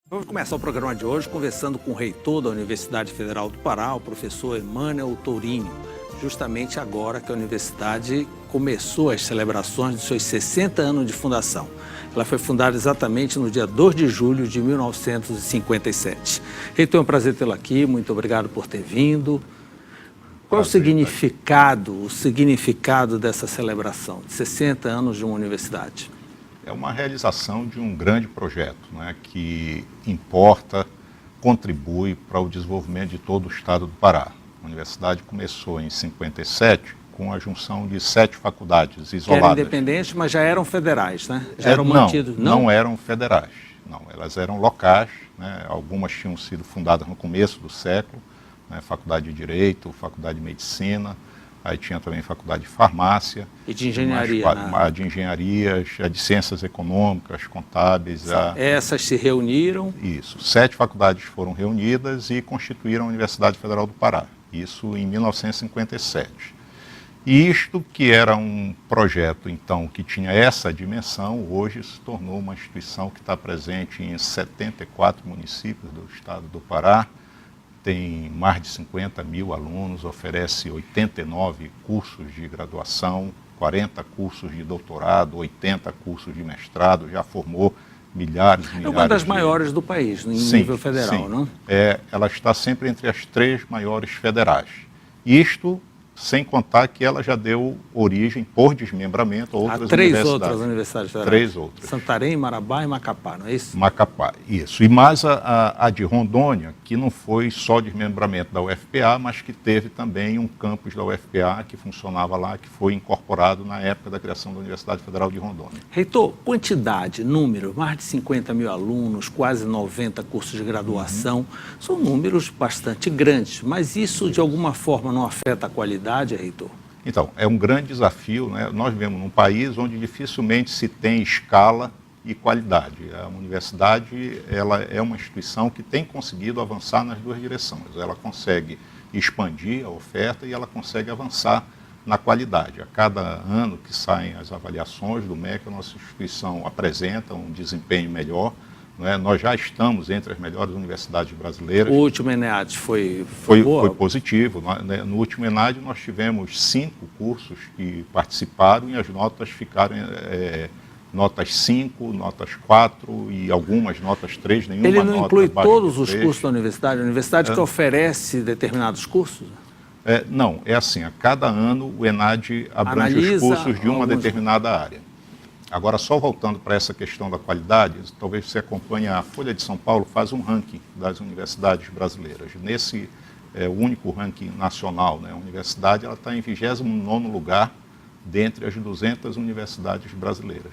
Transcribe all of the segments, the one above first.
Vamos começar o programa de hoje conversando com o reitor da Universidade Federal do Pará, o professor Emmanuel Tourinho, justamente agora que a universidade começou as celebrações de seus 60 anos de fundação. Ela foi fundada exatamente no dia 2 de julho de 1957. Reitor, é um prazer tê-lo aqui, muito obrigado por ter vindo. Qual é o significado dessa celebração de 60 anos de uma universidade? É uma realização de um grande projeto, né, que importa, contribui para o desenvolvimento de todo o estado do Pará. A universidade começou em 57 com a junção de 7 faculdades isoladas. Eram independentes, mas já eram federais, né? Já eram mantidos? Não eram federais. Não, elas eram locais, né, algumas tinham sido fundadas no começo do século, né, Faculdade de Direito, Faculdade de Medicina, aí tinha também Faculdade de Farmácia. E de Engenharia. A de Engenharias, a de Ciências Econômicas, Contábeis. Essas se reuniram? Isso. 7 faculdades foram reunidas e constituíram a Universidade Federal do Pará. Isso em 1957. E isto, que era um projeto, então, que tinha essa dimensão, hoje se tornou uma instituição que está presente em 74 municípios do estado do Pará, tem mais de 50 mil alunos, oferece 89 cursos de graduação, 40 cursos de doutorado, 80 cursos de mestrado, já formou milhares e milhares. É uma das maiores do país, em nível federal, não? Ela está sempre entre as 3 maiores federais. Isto sem contar que ela já deu origem, por desmembramento, a outras universidades. 3 outras universidades federais. 3 outras. Santarém, Marabá e Macapá, não é isso? Macapá, isso. E mais a de Rondônia, que não foi só desmembramento da UFPA, mas que teve também um campus da UFPA que funcionava lá, que foi incorporado na época da criação da Universidade Federal de Rondônia. Reitor, quantidade, número, mais de 50 mil alunos, quase 90 cursos de graduação, são números bastante grandes, mas isso de alguma forma não afeta a qualidade, reitor? Então, é um grande desafio, né? Nós vivemos num país onde dificilmente se tem escala e qualidade. A universidade, ela é uma instituição que tem conseguido avançar nas 2 direções. Ela consegue expandir a oferta e ela consegue avançar na qualidade. A cada ano que saem as avaliações do MEC, a nossa instituição apresenta um desempenho melhor. Nós já estamos entre as melhores universidades brasileiras. O último ENEAD foi positivo. No último ENEAD nós tivemos 5 cursos que participaram e as notas ficaram notas 5, notas 4 e algumas notas 3, nenhuma nota. Ele não inclui todos os 3. Cursos da universidade? A universidade que oferece determinados cursos? Não, é assim, a cada ano o ENEAD abrange os cursos de uma determinada área. Agora, só voltando para essa questão da qualidade, talvez você acompanhe, a Folha de São Paulo faz um ranking das universidades brasileiras. Nesse o único ranking nacional, né? A universidade está em 29º lugar dentre as 200 universidades brasileiras.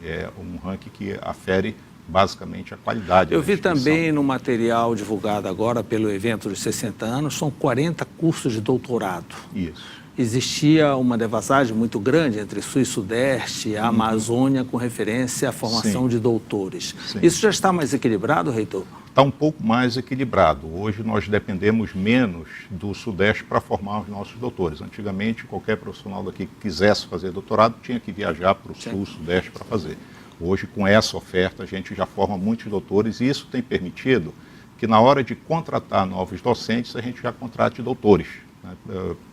É um ranking que afere basicamente a qualidade. Eu vi também no material divulgado agora pelo evento dos 60 anos, são 40 cursos de doutorado. Isso. Existia uma defasagem muito grande entre Sul e Sudeste e a Amazônia com referência à formação de doutores. Sim. Isso já está mais equilibrado, reitor? Está um pouco mais equilibrado. Hoje nós dependemos menos do Sudeste para formar os nossos doutores. Antigamente, qualquer profissional daqui que quisesse fazer doutorado tinha que viajar para o Sul, Sudeste para fazer. Hoje, com essa oferta, a gente já forma muitos doutores e isso tem permitido que, na hora de contratar novos docentes, a gente já contrate doutores.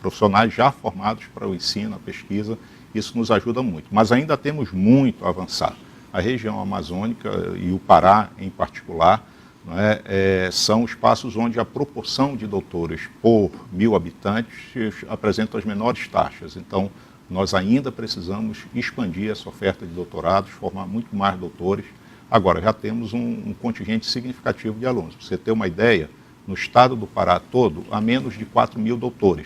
Profissionais já formados para o ensino, a pesquisa, isso nos ajuda muito. Mas ainda temos muito a avançar. A região amazônica e o Pará, em particular, são espaços onde a proporção de doutores por 1.000 habitantes apresenta as menores taxas. Então, nós ainda precisamos expandir essa oferta de doutorados, formar muito mais doutores. Agora, já temos um contingente significativo de alunos. Para você ter uma ideia, no estado do Pará todo, há menos de 4.000 doutores.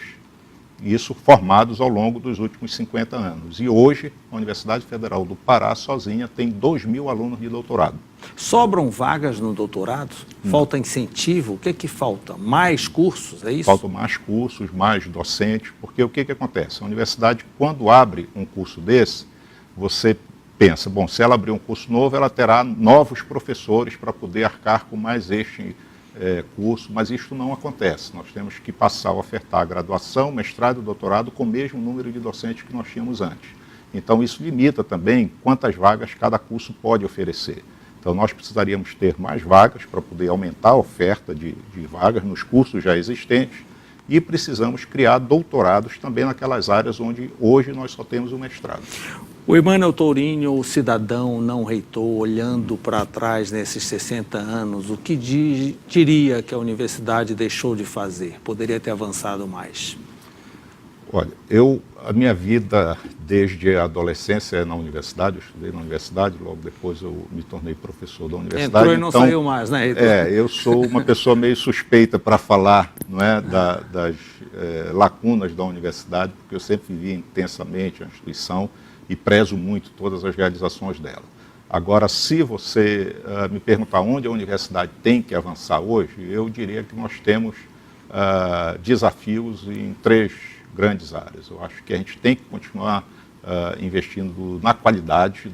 Isso formados ao longo dos últimos 50 anos. E hoje, a Universidade Federal do Pará, sozinha, tem 2.000 alunos de doutorado. Sobram vagas no doutorado? Falta incentivo? O que é que falta? Mais cursos, é isso? Faltam mais cursos, mais docentes, porque o que acontece? A universidade, quando abre um curso desse, você pensa, bom, se ela abrir um curso novo, ela terá novos professores para poder arcar com mais este curso, mas isto não acontece. Nós temos que passar a ofertar graduação, mestrado e doutorado com o mesmo número de docentes que nós tínhamos antes. Então, isso limita também quantas vagas cada curso pode oferecer. Então, nós precisaríamos ter mais vagas para poder aumentar a oferta de vagas nos cursos já existentes e precisamos criar doutorados também naquelas áreas onde hoje nós só temos o mestrado. O Emanuel Tourinho, o cidadão não reitor, olhando para trás nesses 60 anos, o que diria que a universidade deixou de fazer? Poderia ter avançado mais? Olha, a minha vida desde a adolescência é na universidade, eu estudei na universidade, logo depois eu me tornei professor da universidade. Entrou e não saiu mais, né, reitor? Eu sou uma pessoa meio suspeita para falar, não é, das lacunas da universidade, porque eu sempre vivi intensamente a instituição e prezo muito todas as realizações dela. Agora, se você me perguntar onde a universidade tem que avançar hoje, eu diria que nós temos desafios em 3 grandes áreas. Eu acho que a gente tem que continuar investindo na qualidade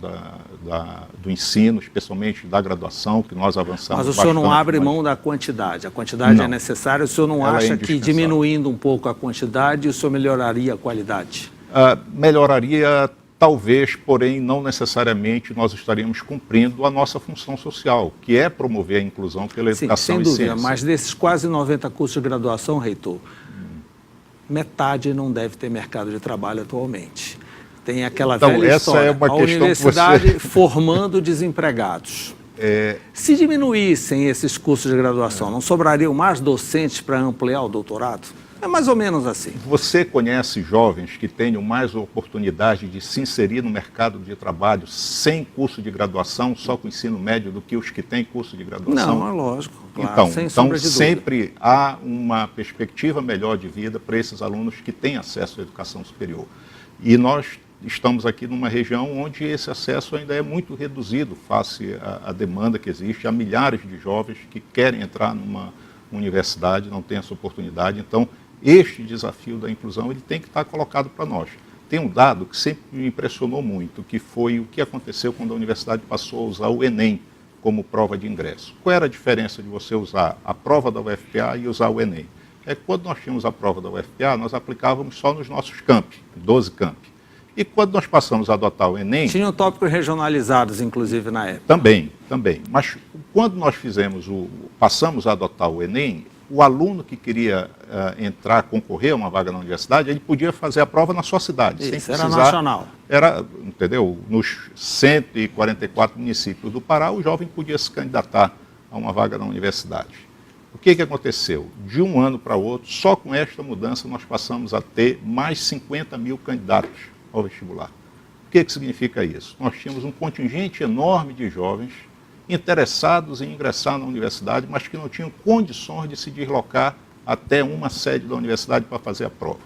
do ensino, especialmente da graduação, que nós avançamos bastante. Mas o senhor não abre mão da quantidade? A quantidade não é necessária? O senhor não acha que diminuindo um pouco a quantidade, o senhor melhoraria a qualidade? Melhoraria talvez, porém não necessariamente nós estaríamos cumprindo a nossa função social, que é promover a inclusão pela educação sem e dúvida, ciência. mas desses quase 90 cursos de graduação, reitor, metade não deve ter mercado de trabalho atualmente. Tem aquela velha história, é uma a questão universidade que você... formando desempregados. Se diminuíssem esses cursos de graduação, não sobrariam mais docentes para ampliar o doutorado? É mais ou menos assim. Você conhece jovens que tenham mais oportunidade de se inserir no mercado de trabalho sem curso de graduação, só com ensino médio, do que os que têm curso de graduação? Não, é lógico. Claro, Então sempre há uma perspectiva melhor de vida para esses alunos que têm acesso à educação superior. E nós estamos aqui numa região onde esse acesso ainda é muito reduzido face à demanda que existe. Há milhares de jovens que querem entrar numa universidade, não têm essa oportunidade. Então, este desafio da inclusão ele tem que estar colocado para nós. Tem um dado que sempre me impressionou muito, que foi o que aconteceu quando a universidade passou a usar o Enem como prova de ingresso. Qual era a diferença de você usar a prova da UFPA e usar o Enem? É que quando nós tínhamos a prova da UFPA, nós aplicávamos só nos nossos campi, 12 campi. E quando nós passamos a adotar o Enem... Tinham tópicos regionalizados, inclusive, na época. Também. Mas quando nós passamos a adotar o Enem, o aluno que queria concorrer a uma vaga na universidade, ele podia fazer a prova na sua cidade. Isso, sem precisar, era nacional. Entendeu? Nos 144 municípios do Pará, o jovem podia se candidatar a uma vaga na universidade. O que aconteceu? De um ano para outro, só com esta mudança, nós passamos a ter mais 50 mil candidatos ao vestibular. O que significa isso? Nós tínhamos um contingente enorme de jovens interessados em ingressar na universidade, mas que não tinham condições de se deslocar até uma sede da universidade para fazer a prova.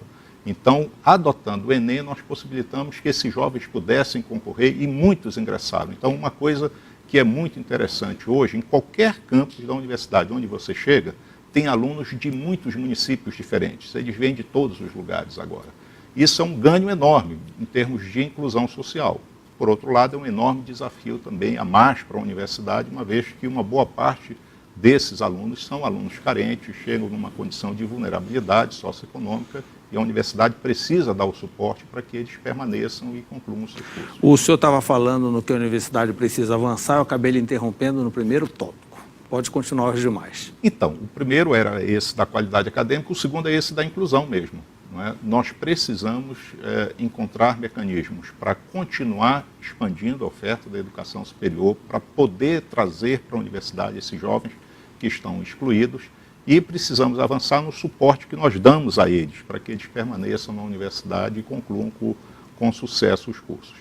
Então, adotando o Enem, nós possibilitamos que esses jovens pudessem concorrer e muitos ingressaram. Então, uma coisa que é muito interessante hoje, em qualquer campus da universidade onde você chega, tem alunos de muitos municípios diferentes. Eles vêm de todos os lugares agora. Isso é um ganho enorme em termos de inclusão social. Por outro lado, é um enorme desafio também a mais para a universidade, uma vez que uma boa parte desses alunos são alunos carentes, chegam numa condição de vulnerabilidade socioeconômica e a universidade precisa dar o suporte para que eles permaneçam e concluam os seus cursos. O senhor estava falando no que a universidade precisa avançar, eu acabei lhe interrompendo no primeiro tópico. Pode continuar os demais. Então, o primeiro era esse da qualidade acadêmica, o segundo é esse da inclusão mesmo. Nós precisamos encontrar mecanismos para continuar expandindo a oferta da educação superior, para poder trazer para a universidade esses jovens que estão excluídos e precisamos avançar no suporte que nós damos a eles, para que eles permaneçam na universidade e concluam com sucesso os cursos.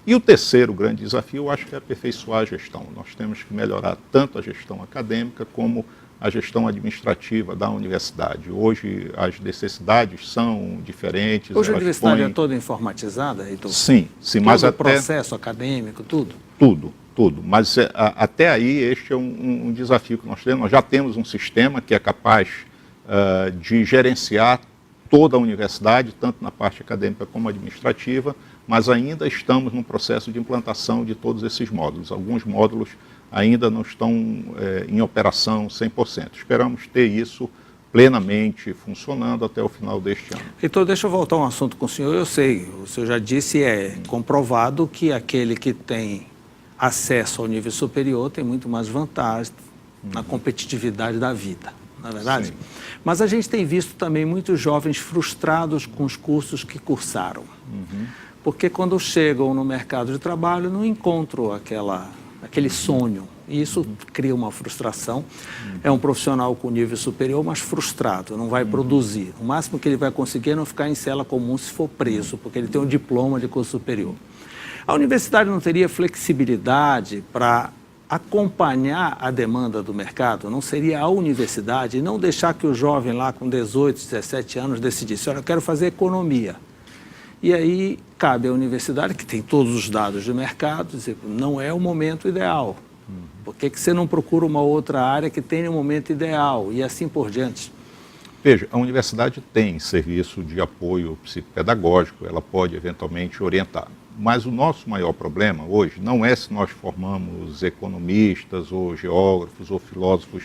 E o terceiro grande desafio, eu acho que é aperfeiçoar a gestão. Nós temos que melhorar tanto a gestão acadêmica como a gestão administrativa da universidade. Hoje as necessidades são diferentes. Hoje a universidade é toda informatizada, Heitor? Sim, mas todo o processo acadêmico, tudo? Tudo. Mas até aí este é um desafio que nós temos. Nós já temos um sistema que é capaz de gerenciar toda a universidade, tanto na parte acadêmica como administrativa, mas ainda estamos num processo de implantação de todos esses módulos. Alguns módulos ainda não estão em operação 100%. Esperamos ter isso plenamente funcionando até o final deste ano. Então, deixa eu voltar a um assunto com o senhor. Eu sei, o senhor já disse, é comprovado que aquele que tem acesso ao nível superior tem muito mais vantagem na competitividade da vida, não é verdade? Sim. Mas a gente tem visto também muitos jovens frustrados com os cursos que cursaram. Porque quando chegam no mercado de trabalho não encontram aquele sonho. E isso cria uma frustração. É um profissional com nível superior, mas frustrado, não vai produzir. O máximo que ele vai conseguir é não ficar em cela comum se for preso, porque ele tem um diploma de curso superior. A universidade não teria flexibilidade para acompanhar a demanda do mercado? Não seria a universidade e não deixar que o jovem lá com 18, 17 anos decidisse, olha, eu quero fazer economia. E aí cabe à universidade, que tem todos os dados de mercado, dizer, não é o momento ideal. Por que você não procura uma outra área que tenha um momento ideal? E assim por diante. Veja, a universidade tem serviço de apoio psicopedagógico, ela pode eventualmente orientar. Mas o nosso maior problema hoje não é se nós formamos economistas ou geógrafos ou filósofos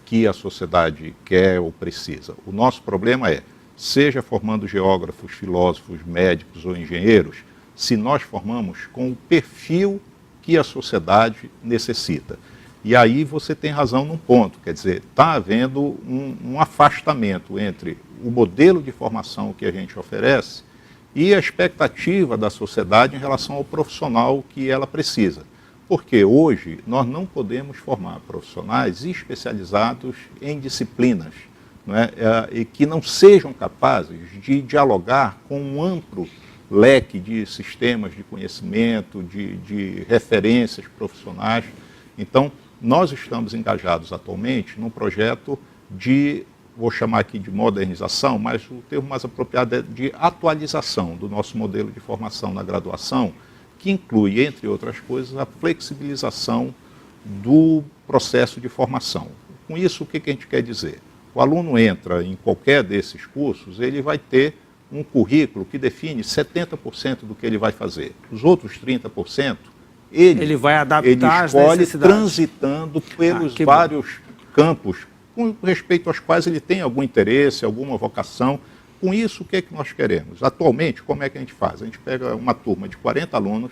que a sociedade quer ou precisa. O nosso problema é, seja formando geógrafos, filósofos, médicos ou engenheiros, se nós formamos com o perfil que a sociedade necessita. E aí você tem razão num ponto, quer dizer, está havendo um afastamento entre o modelo de formação que a gente oferece e a expectativa da sociedade em relação ao profissional que ela precisa. Porque hoje nós não podemos formar profissionais especializados em disciplinas, não é? E que não sejam capazes de dialogar com um amplo leque de sistemas de conhecimento, de referências profissionais. Então, nós estamos engajados atualmente num projeto de, vou chamar aqui de modernização, mas o termo mais apropriado é de atualização do nosso modelo de formação na graduação, que inclui, entre outras coisas, a flexibilização do processo de formação. Com isso, o que a gente quer dizer? O aluno entra em qualquer desses cursos, ele vai ter um currículo que define 70% do que ele vai fazer. Os outros 30%, ele vai adaptar, ele escolhe transitando pelos vários campos com respeito aos quais ele tem algum interesse, alguma vocação. Com isso, o que é que nós queremos? Atualmente, como é que a gente faz? A gente pega uma turma de 40 alunos,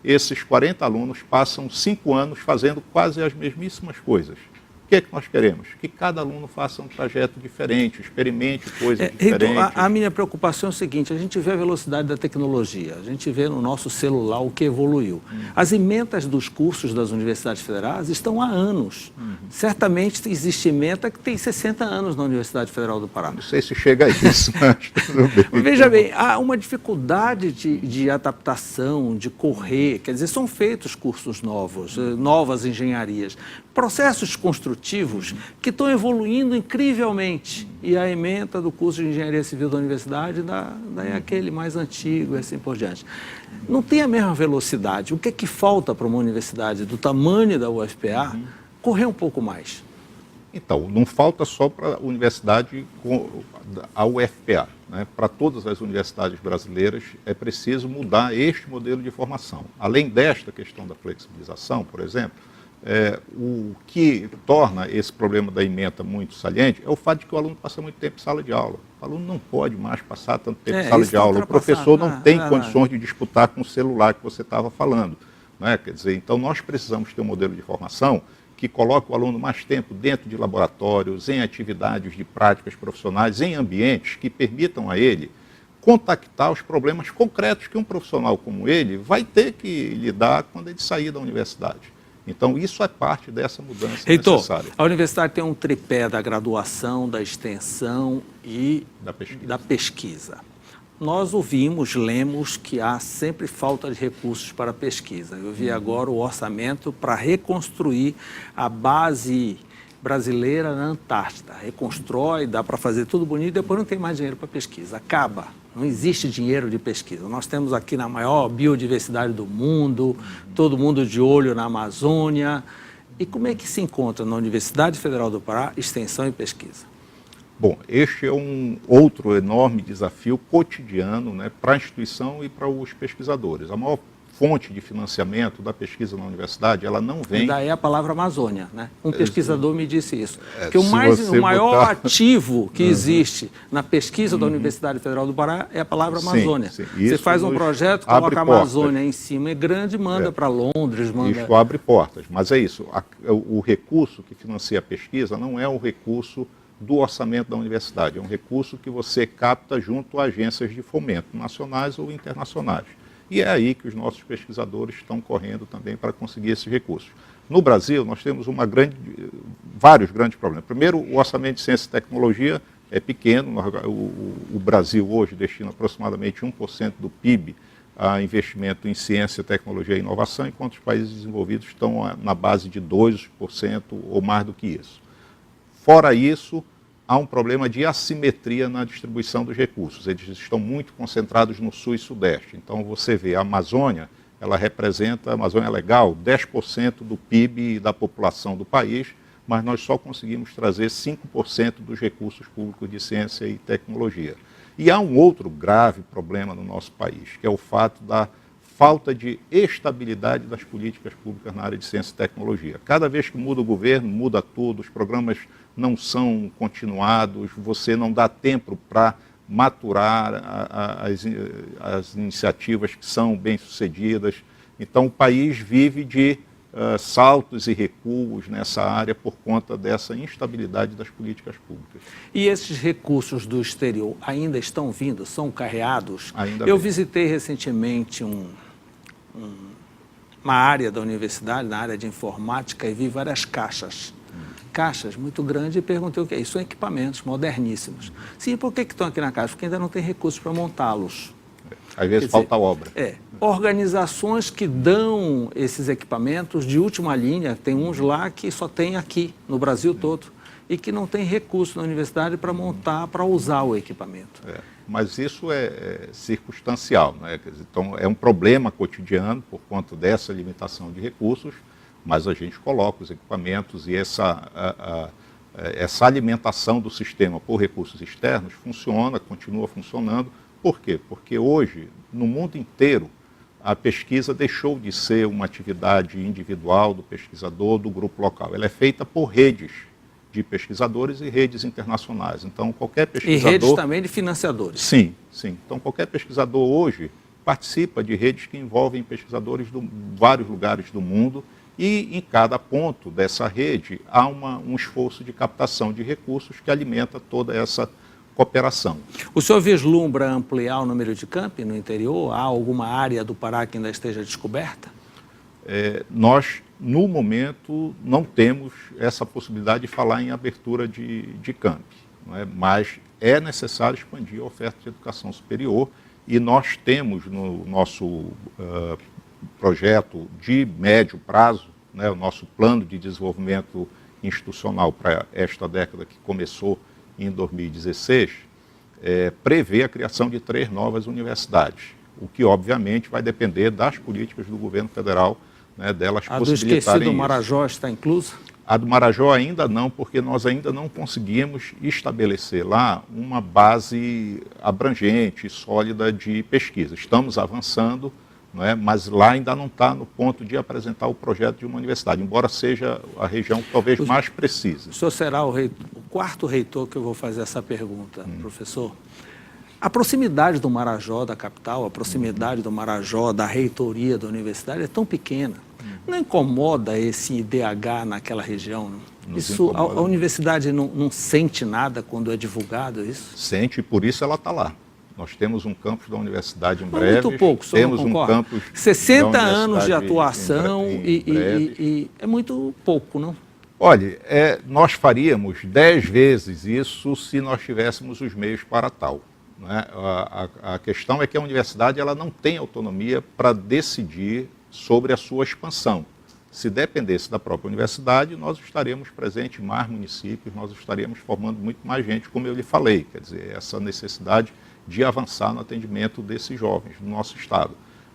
esses 40 alunos passam 5 anos fazendo quase as mesmíssimas coisas. O que é que nós queremos? Que cada aluno faça um trajeto diferente, experimente coisas diferentes. A minha preocupação é o seguinte, a gente vê a velocidade da tecnologia, a gente vê no nosso celular o que evoluiu. As ementas dos cursos das universidades federais estão há anos. Certamente existe ementa que tem 60 anos na Universidade Federal do Pará. Não sei se chega a isso, mas tudo bem. Veja bem, há uma dificuldade de adaptação, de correr, quer dizer, são feitos cursos novos, novas engenharias, processos construtivos que estão evoluindo incrivelmente. E a ementa do curso de Engenharia Civil da Universidade é aquele mais antigo e assim por diante. Não tem a mesma velocidade. O que é que falta para uma universidade do tamanho da UFPA correr um pouco mais? Então, não falta só para a universidade, a UFPA. Né? Para todas as universidades brasileiras é preciso mudar este modelo de formação. Além desta questão da flexibilização, por exemplo, o que torna esse problema da ementa muito saliente é o fato de que o aluno passa muito tempo em sala de aula. O aluno não pode mais passar tanto tempo em sala de aula. O professor não tem condições de disputar com o celular que você estava falando. Né? Quer dizer, então nós precisamos ter um modelo de formação que coloque o aluno mais tempo dentro de laboratórios, em atividades de práticas profissionais, em ambientes que permitam a ele contactar os problemas concretos que um profissional como ele vai ter que lidar quando ele sair da universidade. Então, isso é parte dessa mudança necessária. A universidade tem um tripé da graduação, da extensão e da pesquisa. Nós ouvimos, lemos que há sempre falta de recursos para a pesquisa. Eu vi agora o orçamento para reconstruir a base brasileira na Antártida. Reconstrói, dá para fazer tudo bonito, depois não tem mais dinheiro para pesquisa. Acaba. Não existe dinheiro de pesquisa. Nós temos aqui na maior biodiversidade do mundo, todo mundo de olho na Amazônia. E como é que se encontra na Universidade Federal do Pará extensão e pesquisa? Bom, este é um outro enorme desafio cotidiano, né, para a instituição e para os pesquisadores. A maior fonte de financiamento da pesquisa na universidade, ela não vem... E daí a palavra Amazônia, né? Um pesquisador me disse isso. Que o maior ativo que existe na pesquisa da Universidade Federal do Pará é a palavra Amazônia. Sim. Você faz um projeto, coloca a Amazônia em cima, é grande, manda para Londres, manda... Isso abre portas, mas é isso. O recurso que financia a pesquisa não é o recurso do orçamento da universidade, é um recurso que você capta junto a agências de fomento, nacionais ou internacionais. E é aí que os nossos pesquisadores estão correndo também para conseguir esses recursos. No Brasil, nós temos vários grandes problemas. Primeiro, o orçamento de ciência e tecnologia é pequeno. O Brasil hoje destina aproximadamente 1% do PIB a investimento em ciência, tecnologia e inovação, enquanto os países desenvolvidos estão na base de 2% ou mais do que isso. Fora isso, há um problema de assimetria na distribuição dos recursos. Eles estão muito concentrados no sul e sudeste. Então, você vê a Amazônia, ela representa, a Amazônia Legal, 10% do PIB da população do país, mas nós só conseguimos trazer 5% dos recursos públicos de ciência e tecnologia. E há um outro grave problema no nosso país, que é o fato da falta de estabilidade das políticas públicas na área de ciência e tecnologia. Cada vez que muda o governo, muda tudo, os programas não são continuados, você não dá tempo para maturar as iniciativas que são bem-sucedidas. Então, o país vive de saltos e recuos nessa área por conta dessa instabilidade das políticas públicas. E esses recursos do exterior ainda estão vindo, são carreados? Eu visitei recentemente uma área da universidade, na área de informática, e vi várias caixas muito grandes, e perguntei o que é isso. São equipamentos moderníssimos. Sim, por que estão aqui na caixa? Porque ainda não tem recursos para montá-los. Às vezes falta obra. Organizações que dão esses equipamentos de última linha, tem uns lá que só tem aqui, no Brasil todo, e que não tem recurso na universidade para montar, para usar o equipamento. Mas isso é circunstancial, né? Então, é um problema cotidiano por conta dessa limitação de recursos, mas a gente coloca os equipamentos e essa alimentação do sistema por recursos externos funciona, continua funcionando. Por quê? Porque hoje, no mundo inteiro, a pesquisa deixou de ser uma atividade individual do pesquisador, do grupo local. Ela é feita por redes de pesquisadores e redes internacionais. Então, qualquer pesquisador... E redes também de financiadores. Sim. Então, qualquer pesquisador hoje participa de redes que envolvem pesquisadores de vários lugares do mundo, e em cada ponto dessa rede há um esforço de captação de recursos que alimenta toda essa cooperação. O senhor vislumbra ampliar o número de campi no interior? Há alguma área do Pará que ainda esteja descoberta? Nós, no momento, não temos essa possibilidade de falar em abertura de campi, não é? Mas é necessário expandir a oferta de educação superior, e nós temos no nosso projeto de médio prazo, né, o nosso plano de desenvolvimento institucional para esta década, que começou em 2016, prevê a criação de 3 novas universidades, o que obviamente vai depender das políticas do governo federal, né, delas possibilitarem isso. A do esquecido Marajó está inclusa? A do Marajó ainda não, porque nós ainda não conseguimos estabelecer lá uma base abrangente, sólida de pesquisa. Estamos avançando, não é? Mas lá ainda não está no ponto de apresentar o projeto de uma universidade, embora seja a região que talvez mais precise. O senhor será o 4º reitor que eu vou fazer essa pergunta, professor. A proximidade do Marajó da capital, a proximidade do Marajó da reitoria da universidade é tão pequena. Não incomoda esse IDH naquela região? Isso, a universidade não sente nada quando é divulgado isso? Sente, e por isso ela está lá. Nós temos um campus da universidade em breve. Muito pouco, o senhor não concorda? Um campus 60 anos de atuação e é muito pouco, não? Olha, nós faríamos 10 vezes isso se nós tivéssemos os meios para tal. Né? A questão é que a universidade ela não tem autonomia para decidir sobre a sua expansão. Se dependesse da própria universidade, nós estaremos presentes em mais municípios, nós estaríamos formando muito mais gente, como eu lhe falei. Quer dizer, essa necessidade de avançar no atendimento desses jovens no nosso estado.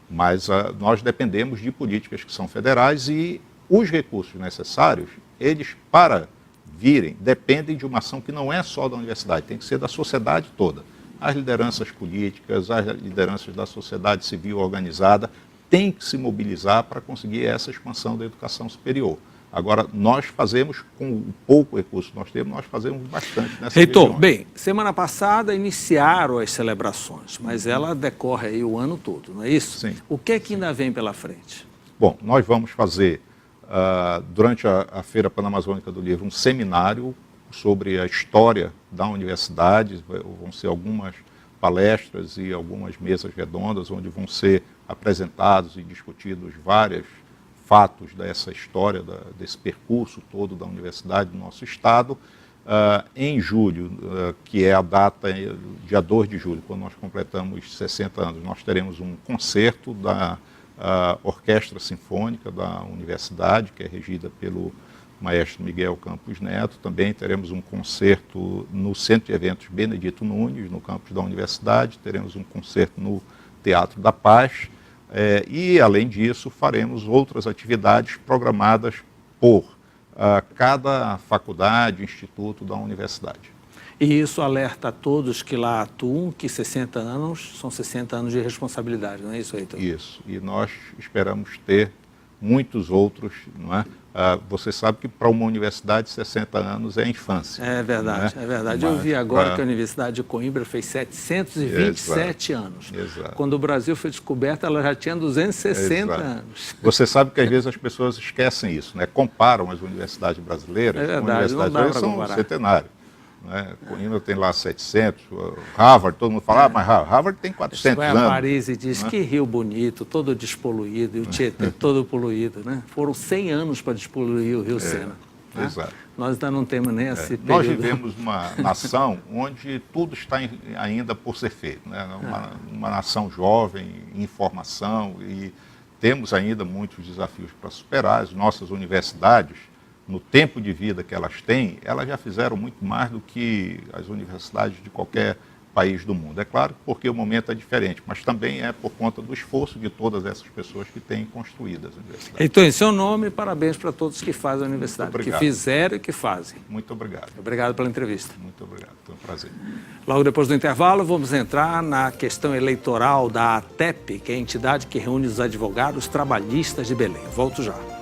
Mas nós dependemos de políticas que são federais, e os recursos necessários, eles, para virem, dependem de uma ação que não é só da universidade, tem que ser da sociedade toda. As lideranças políticas, as lideranças da sociedade civil organizada, tem que se mobilizar para conseguir essa expansão da educação superior. Agora, nós fazemos, com o pouco recurso que nós temos, nós fazemos bastante nessa Reitor, região. bem, semana passada iniciaram as celebrações, mas ela decorre aí o ano todo, não é isso? Sim. O que é que ainda vem pela frente? Bom, nós vamos fazer, durante a Feira Panamazônica do Livro, um seminário sobre a história da universidade. Vão ser algumas palestras e algumas mesas redondas, onde vão ser apresentados e discutidos vários fatos dessa história, desse percurso todo da universidade do nosso estado. Em julho, que é a data, dia 2 de julho, quando nós completamos 60 anos, nós teremos um concerto da Orquestra Sinfônica da Universidade, que é regida pelo maestro Miguel Campos Neto. Também teremos um concerto no Centro de Eventos Benedito Nunes, no campus da Universidade. Teremos um concerto no Teatro da Paz. E, além disso, faremos outras atividades programadas por cada faculdade, instituto da universidade. E isso alerta a todos que lá atuam que 60 anos são 60 anos de responsabilidade, não é isso, Heitor? Isso, e nós esperamos ter muitos outros, não é? Você sabe que para uma universidade 60 anos é infância. É verdade, é verdade. Eu vi agora que a Universidade de Coimbra fez 727 anos. Exato. Quando o Brasil foi descoberto, ela já tinha 260 anos. Você sabe que às vezes as pessoas esquecem isso, né? Comparam as universidades brasileiras com universidades brasileiras, são centenárias. Né? Coimbra tem lá 700, Harvard, todo mundo fala, mas Harvard tem 400 anos. Você vai a Paris e diz, que Rio bonito, todo despoluído, e o Tietê todo poluído, né? Foram 100 anos para despoluir o Rio Sena. Né? Exato. Nós ainda não temos nem esse período. Nós vivemos uma nação onde tudo está ainda por ser feito, né? Uma nação jovem, em formação, e temos ainda muitos desafios para superar. As nossas universidades, no tempo de vida que elas têm, elas já fizeram muito mais do que as universidades de qualquer país do mundo. É claro, porque o momento é diferente, mas também é por conta do esforço de todas essas pessoas que têm construído as universidades. Então, em seu nome, parabéns para todos que fazem a universidade, que obrigado. Fizeram e que fazem. Muito obrigado. Obrigado pela entrevista. Muito obrigado, foi um prazer. Logo depois do intervalo, vamos entrar na questão eleitoral da ATEP, que é a entidade que reúne os advogados trabalhistas de Belém. Volto já.